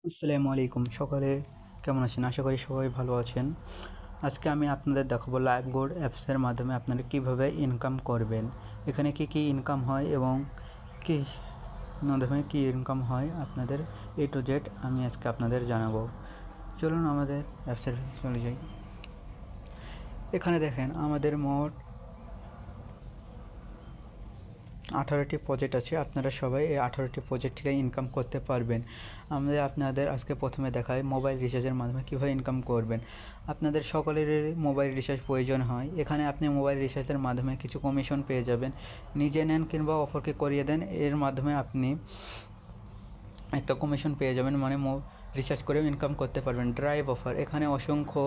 আসসালামু আলাইকুম। সকালে কেমন আছেন? আশা করি সবাই ভালো আছেন। আজকে আমি আপনাদের দেখাবো লাইভগোড অ্যাপসের মাধ্যমে আপনারা কীভাবে ইনকাম করবেন। এখানে কী ইনকাম হয় এবং কী মাধ্যমে কী ইনকাম হয় আপনাদের A to Z আমি আজকে আপনাদের জানাবো। চলুন আমাদের অ্যাপসের চলে যাই। এখানে দেখেন আমাদের মোট 18টি প্রজেক্ট আছে। আপনারা সবাই এই 18টি প্রজেক্ট থেকে ইনকাম করতে পারবেন। আপনাদের আজকে প্রথমে দেখাই মোবাইল রিচার্জের মাধ্যমে কীভাবে ইনকাম করবেন। আপনাদের সকলেরই মোবাইল রিচার্জ প্রয়োজন হয়। এখানে আপনি মোবাইল রিচার্জের মাধ্যমে কিছু কমিশন পেয়ে যাবেন। নিজে নেন কিংবা অফারকে করিয়ে দেন, এর মাধ্যমে আপনি একটা কমিশন পেয়ে যাবেন, মানে রিচার্জ করেও ইনকাম করতে পারবেন। ড্রাইভ অফার, এখানে অসংখ্য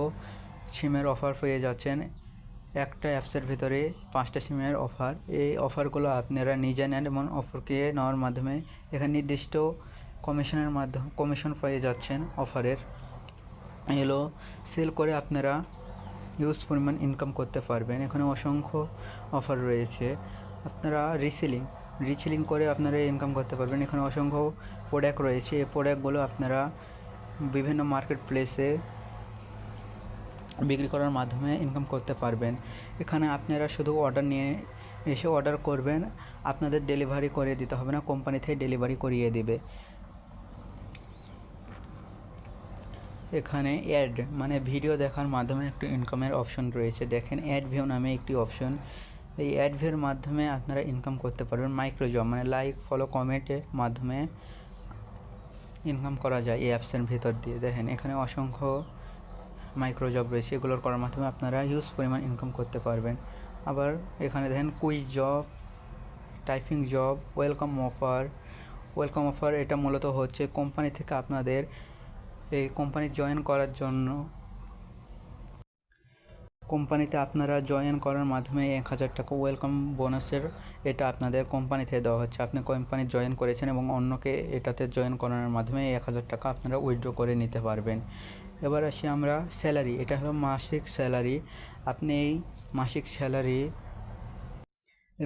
সিমের অফার পেয়ে যাচ্ছেন। একটা অ্যাপসের ভিতরে 5টা সিমের অফার। এই অফারগুলো আপনারা নিজে নেন এবং অফারকে নেওয়ার মাধ্যমে এখানে নির্দিষ্ট কমিশন পেয়ে যাচ্ছেন অফারের। এগুলো সেল করে আপনারা হিউজ পরিমাণ ইনকাম করতে পারবেন। এখানে অসংখ্য অফার রয়েছে। আপনারা রিসেলিং করে আপনারা ইনকাম করতে পারবেন। এখানে অসংখ্য প্রোডাক্ট রয়েছে। এই প্রোডাক্টগুলো আপনারা বিভিন্ন মার্কেট প্লেসে বিক্রি করার মাধ্যমে ইনকাম করতে পারবেন। এখানে আপনারা শুধু অর্ডার নিয়ে এসে অর্ডার করবেন, আপনাদের ডেলিভারি করে দিতে হবে না, কোম্পানি থেকে ডেলিভারি করিয়ে দিবে। এখানে অ্যাড মানে ভিডিও দেখার মাধ্যমে একটি ইনকামের অপশন রয়েছে। দেখেন অ্যাড ভিউ নামে একটি অপশন। এই অ্যাড ভিউর মাধ্যমে আপনারা ইনকাম করতে পারবেন। মাইক্রো জব মানে লাইক, ফলো, কমেন্টের মাধ্যমে ইনকাম করা যায় এই অ্যাপসের ভিতর দিয়ে। দেখেন এখানে অসংখ্য মাইক্রো জব রয়েছে, এগুলোর করার মাধ্যমে আপনারা হিউজ পরিমাণ ইনকাম করতে পারবেন। আবার এখানে দেখেন quiz job, typing job, welcome offer. এটা মূলত হচ্ছে কোম্পানি থেকে আপনাদের এই কোম্পানি জয়েন করার জন্য, কোম্পানিতে আপনারা জয়েন করার মাধ্যমে 1000 টাকা ওয়েলকাম বোনাসের এটা আপনাদের কোম্পানি থেকে দেওয়া হচ্ছে। আপনি কোম্পানি জয়েন করেছেন এবং অন্যকে এটাতে জয়েন করানোর মাধ্যমে 1000 টাকা আপনারা উইথড্র করে নিতে পারবেন। এবার আসি আমরা স্যালারি। এটা হলো মাসিক স্যালারি। আপনি এই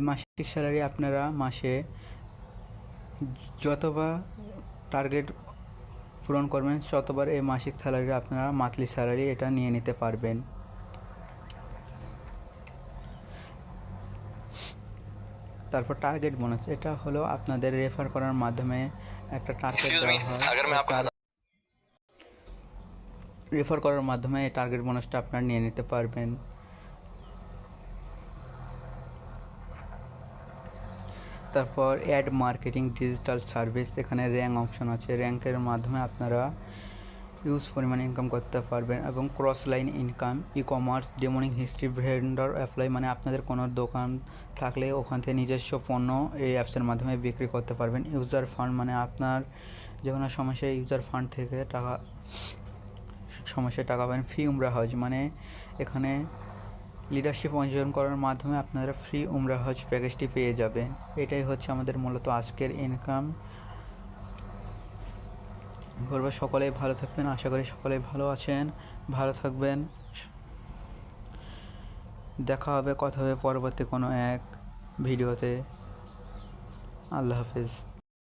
মাসিক স্যালারি আপনারা মাসে যতবার টার্গেট পূরণ করবেন ততবার এই মাসিক স্যালারি আপনারা মান্থলি স্যালারি এটা নিয়ে নিতে পারবেন। তারপর টার্গেট বোনাস, এটা হলো আপনাদের রেফার করার মাধ্যমে একটা টার্গেট দেওয়া হয়। রেফার করার মাধ্যমে এই টার্গেট বোনাসটা আপনারা নিয়ে নিতে পারবেন। তারপর অ্যাড মার্কেটিং, ডিজিটাল সার্ভিস, এখানে র্যাঙ্ক অপশন আছে। র্যাঙ্কের মাধ্যমে আপনারা হিউজ পরিমাণ ইনকাম করতে পারবেন। এবং ক্রস লাইন ইনকাম, ই-কমার্স, ডেমোনিং হিস্ট্রি, ভেন্ডর অ্যাপ্লাই, মানে আপনাদের কোনো দোকান থাকলে ওখান থেকে নিজস্ব পণ্য এই অ্যাপসের মাধ্যমে বিক্রি করতে পারবেন। ইউজার ফান্ড, মানে আপনার যে কোনো সমস্যায় ইউজার ফান্ড থেকে টাকা পাবেন। ফ্রি উমরা হজ, মানে এখানে লিডারশিপ অর্জন করার মাধ্যমে আপনারা ফ্রি উমরা হজ প্যাকেজটি পেয়ে যাবেন। এটাই হচ্ছে আমাদের মূলত আজকের ইনকাম করবো। সকলেই ভালো থাকবেন। আশা করি সকলেই ভালো আছেন, ভালো থাকবেন। কথা হবে পরবর্তী কোনো এক ভিডিওতে। আল্লাহ হাফেজ।